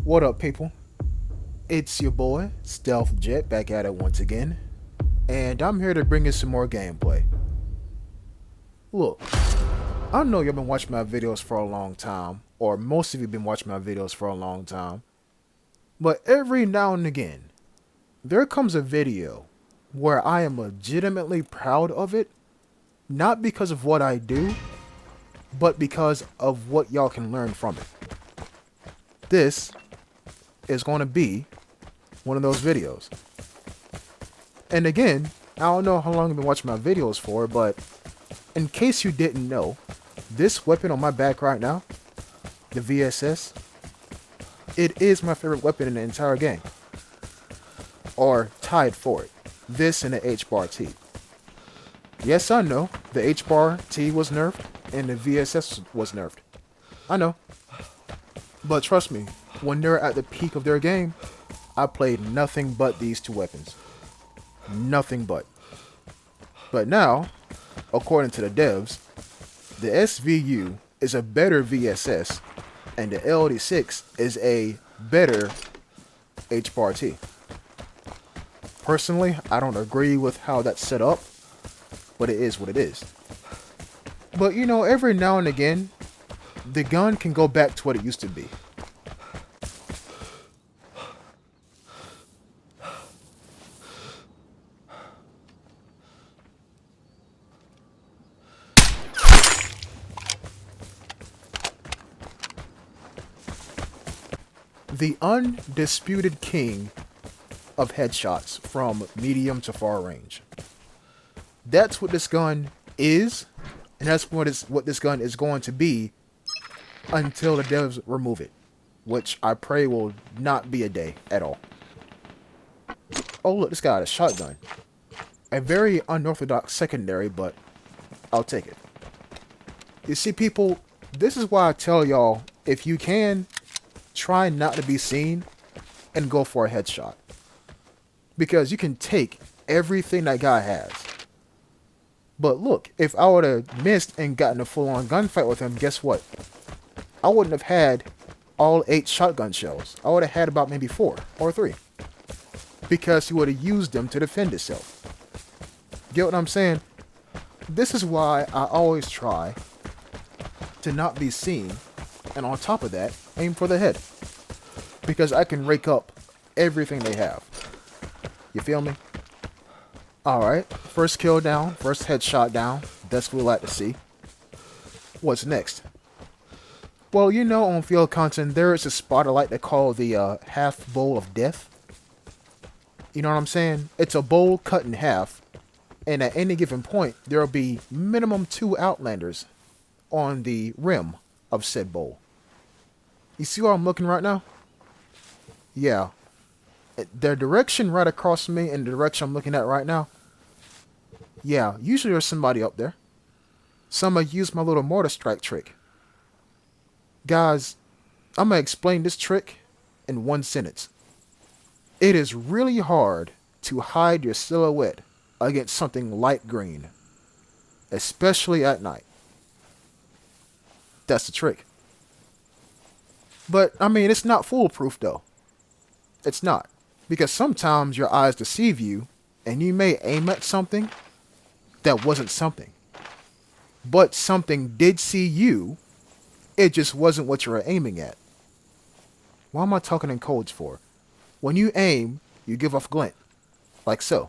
What up, people? It's your boy, Stealth Jet, back at it once again, and I'm here to bring you some more gameplay. Look, I know you've been watching my videos for a long time, or most of you have been watching my videos for a long time, but every now and again, there comes a video where I am legitimately proud of it, not because of what I do, but because of what y'all can learn from it. This is going to be one of those videos. And again, I don't know how long you've been watching my videos for, but in case you didn't know, this weapon on my back right now, the VSS, it is my favorite weapon in the entire game. Or tied for it. This and the H-Bar T. Yes, I know, the H-Bar T was nerfed and the VSS was nerfed. I know. But trust me, when they're at the peak of their game, I played nothing but these two weapons. Nothing but. But now, according to the devs, the SVU is a better VSS and the LD6 is a better H-Bar T. Personally, I don't agree with how that's set up, but it is what it is. But you know, every now and again, the gun can go back to what it used to be. The undisputed king of headshots from medium to far range. That's what this gun is, and that's what this gun is going to be until the devs remove it, which I pray will not be a day at all. Oh look, this guy had a shotgun. A very unorthodox secondary, but I'll take it. You see, people, this is why I tell y'all, if you can, try not to be seen and go for a headshot. Because you can take everything that guy has. But look, if I would have missed and gotten a full-on gunfight with him, guess what? I wouldn't have had all 8 shotgun shells. I would have had about maybe 4 or 3. Because he would have used them to defend himself. Get what I'm saying? This is why I always try to not be seen, and on top of that, aim for the head. Because I can rake up everything they have. You feel me? Alright, first kill down, first headshot down. That's what we like to see. What's next? Well, you know, on field content, there is a spot I like to call the half bowl of death. You know what I'm saying? It's a bowl cut in half, and at any given point, there will be minimum 2 outlanders on the rim of said bowl. You see where I'm looking right now? Yeah. The direction right across from me and the direction I'm looking at right now, yeah, usually there's somebody up there. Somebody used my little mortar strike trick. Guys, I'm going to explain this trick in one sentence. It is really hard to hide your silhouette against something light green, especially at night. That's the trick. But, I mean, it's not foolproof though. It's not. Because sometimes your eyes deceive you, and you may aim at something that wasn't something. But something did see you, it just wasn't what you were aiming at. Why am I talking in codes for? When you aim, you give off glint. Like so.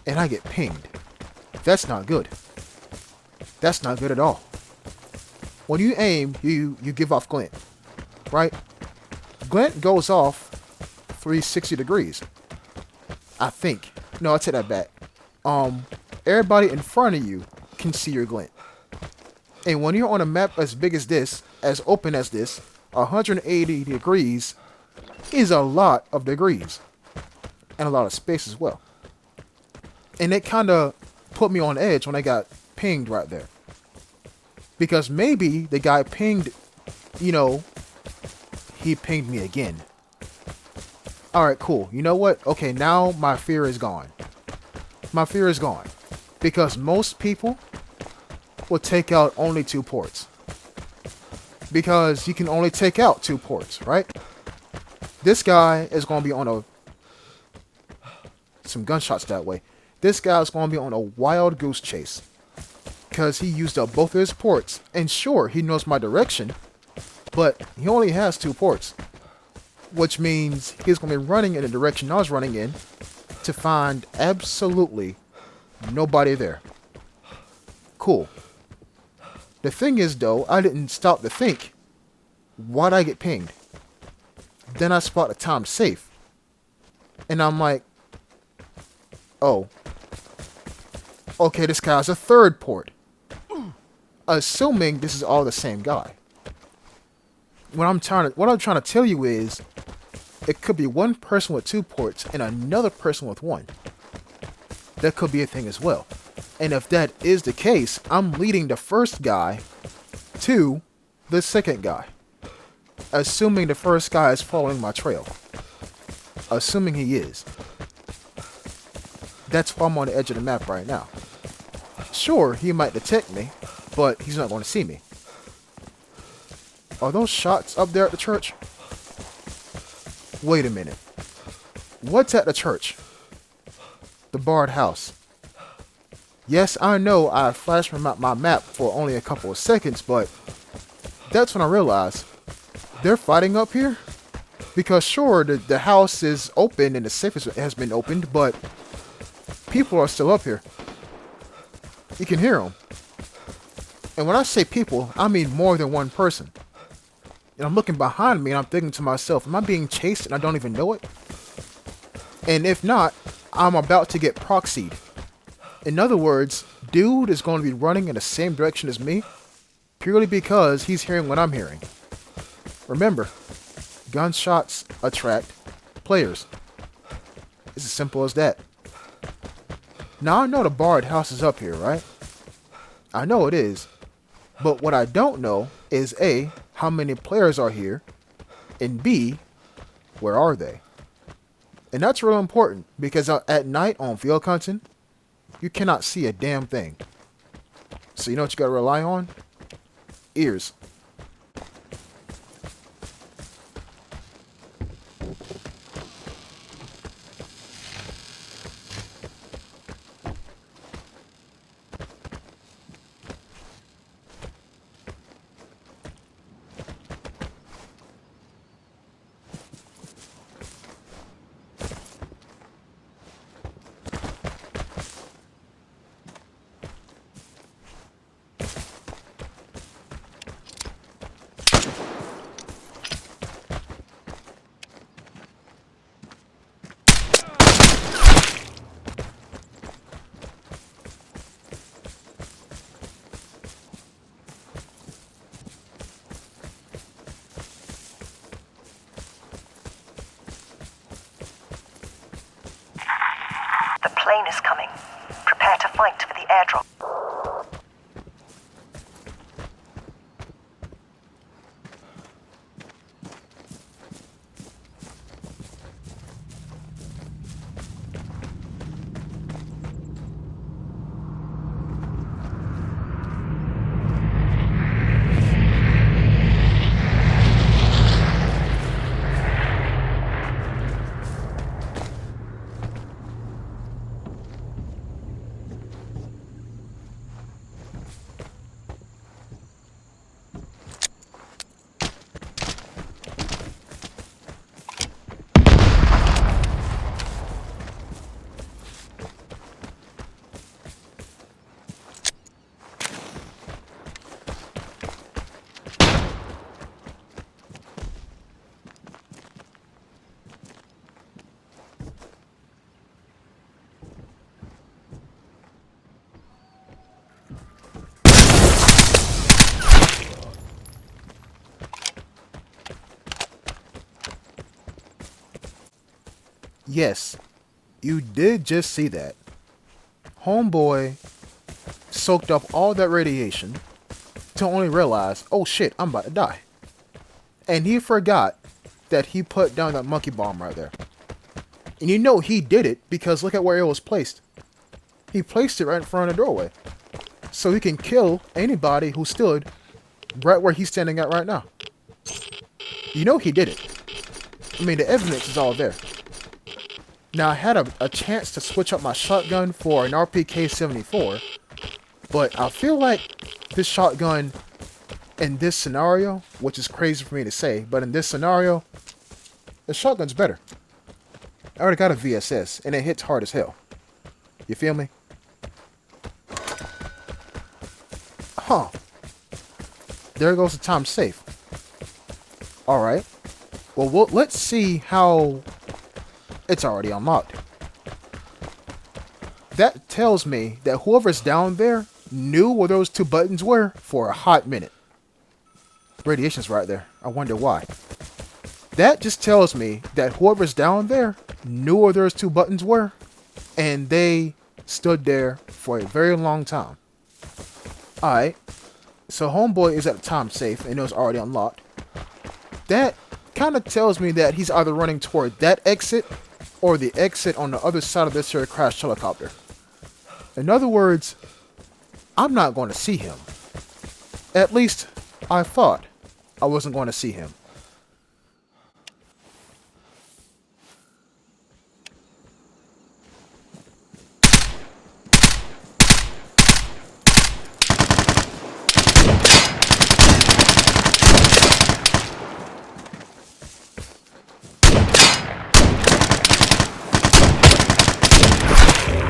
And I get pinged. That's not good. That's not good at all. When you aim, you give off glint. Right? Glint goes off 360 degrees. I think. No, I take that back. Everybody in front of you can see your glint. And when you're on a map as big as this, as open as this, 180 degrees is a lot of degrees. And a lot of space as well. And it kind of put me on edge when I got pinged right there. Because maybe the guy pinged, you know, he pinged me again. Alright, cool. You know what? Okay, now my fear is gone. My fear is gone. Because most people will take out only 2 ports. because you can only take out 2 ports, right? This guy is going to be on some gunshots that way. This guy is going to be on a wild goose chase because he used up both of his ports. And sure, he knows my direction, but he only has 2 ports, which means he's going to be running in the direction I was running in to find absolutely nobody there. Cool. The thing is, though, I didn't stop to think, why'd I get pinged? Then I spot a time safe. And I'm like, oh. Okay, this guy has a 3rd port. Assuming this is all the same guy. What I'm trying to tell you is, it could be one person with 2 ports and another person with 1. That could be a thing as well. And if that is the case, I'm leading the first guy to the second guy. Assuming the first guy is following my trail. Assuming he is. That's why I'm on the edge of the map right now. Sure, he might detect me, but he's not going to see me. Are those shots up there at the church? Wait a minute. What's at the church? The barred house. Yes, I know I flashed my map for only a couple of seconds, but that's when I realized they're fighting up here. Because sure, the house is open and the safe has been opened, but people are still up here. You can hear them. And when I say people, I mean more than one person. And I'm looking behind me and I'm thinking to myself, am I being chased and I don't even know it? And if not, I'm about to get proxied. In other words, dude is going to be running in the same direction as me, purely because he's hearing what I'm hearing. Remember, gunshots attract players. It's as simple as that. Now I know the barred house is up here, right? I know it is. But what I don't know is A, how many players are here, and B, where are they? And that's real important, because at night on field hunting, you cannot see a damn thing. So you know what you gotta rely on? Ears. The plane is coming. Prepare to fight for the airdrop. Yes, you did just see that. Homeboy soaked up all that radiation to only realize, oh shit, I'm about to die. And he forgot that he put down that monkey bomb right there. And you know he did it because look at where it was placed. He placed it right in front of the doorway. So he can kill anybody who stood right where he's standing at right now. You know he did it. I mean, the evidence is all there. Now, I had a chance to switch up my shotgun for an RPK-74, but I feel like this shotgun in this scenario, which is crazy for me to say, but in this scenario, the shotgun's better. I already got a VSS, and it hits hard as hell. You feel me? Huh. There goes the time safe. Alright. Well, let's see how it's already unlocked. That tells me that whoever's down there knew where those two buttons were for a hot minute. Radiation's right there. I wonder why. That just tells me that whoever's down there knew where those two buttons were, and they stood there for a very long time. Alright, so homeboy is at the time safe, and it was already unlocked. That kind of tells me that he's either running toward that exit, or the exit on the other side of this here crashed helicopter. In other words, I'm not going to see him. At least, I thought I wasn't going to see him.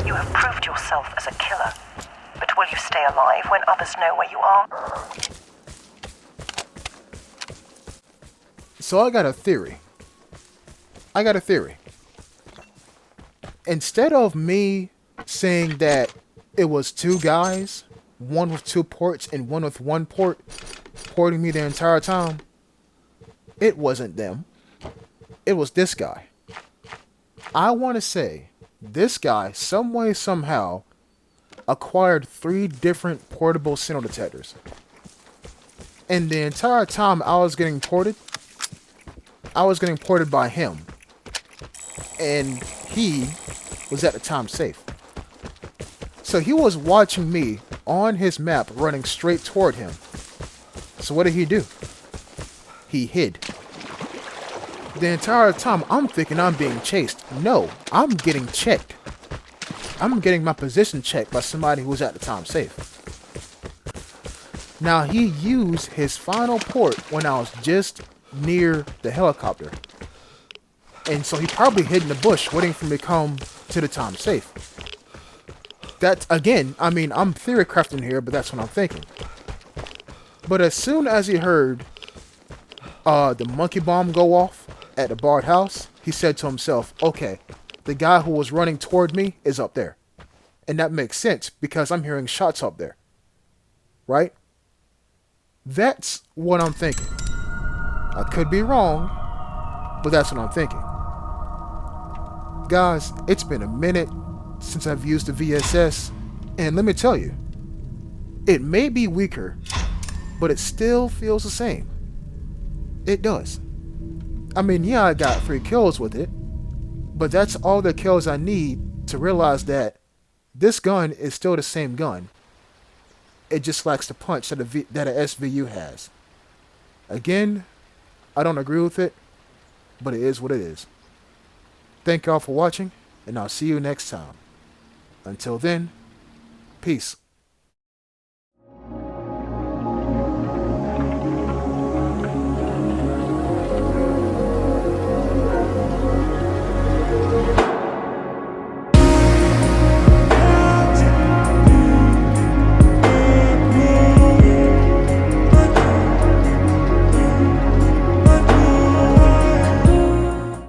You have proved yourself as a killer, but will you stay alive when others know where you are? So I got a theory. Instead of me saying that it was two guys, one with two ports and one with one port, porting me the entire time, it wasn't them. It was this guy. I want to say this guy, some way, somehow, acquired 3 different portable signal detectors. And the entire time I was getting ported by him. And he was at the time safe. So he was watching me on his map running straight toward him. So what did he do? He hid. The entire time I'm thinking I'm being chased. No, I'm getting checked. I'm getting my position checked by somebody who was at the time safe. Now he used his final port when I was just near the helicopter. And so he probably hid in the bush waiting for me to come to the time safe. That's, again, I mean, I'm theory crafting here, but that's what I'm thinking. But as soon as he heard the monkey bomb go off at the barred house, he said to himself, okay, the guy who was running toward me is up there. And that makes sense because I'm hearing shots up there. Right? That's what I'm thinking. I could be wrong, but that's what I'm thinking. Guys, it's been a minute since I've used the VSS, and let me tell you, it may be weaker, but it still feels the same. It does. I mean, yeah, I got 3 kills with it, but that's all the kills I need to realize that this gun is still the same gun. It just lacks the punch that a SVU has. Again, I don't agree with it, but it is what it is. Thank y'all for watching, and I'll see you next time. Until then, peace.